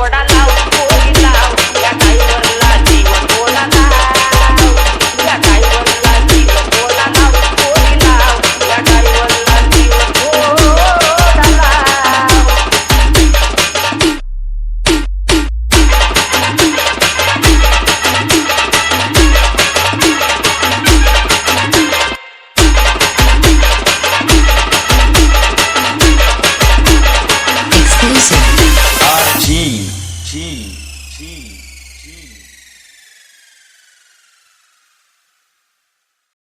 थोडा लाव पोरी लाव या गाईवरला जीवन थोडा लाव या गाईवरला जीवन थोडा लाव पोरी लाव या गाईवरला जीवन थोडा लाव Exclusive. RG.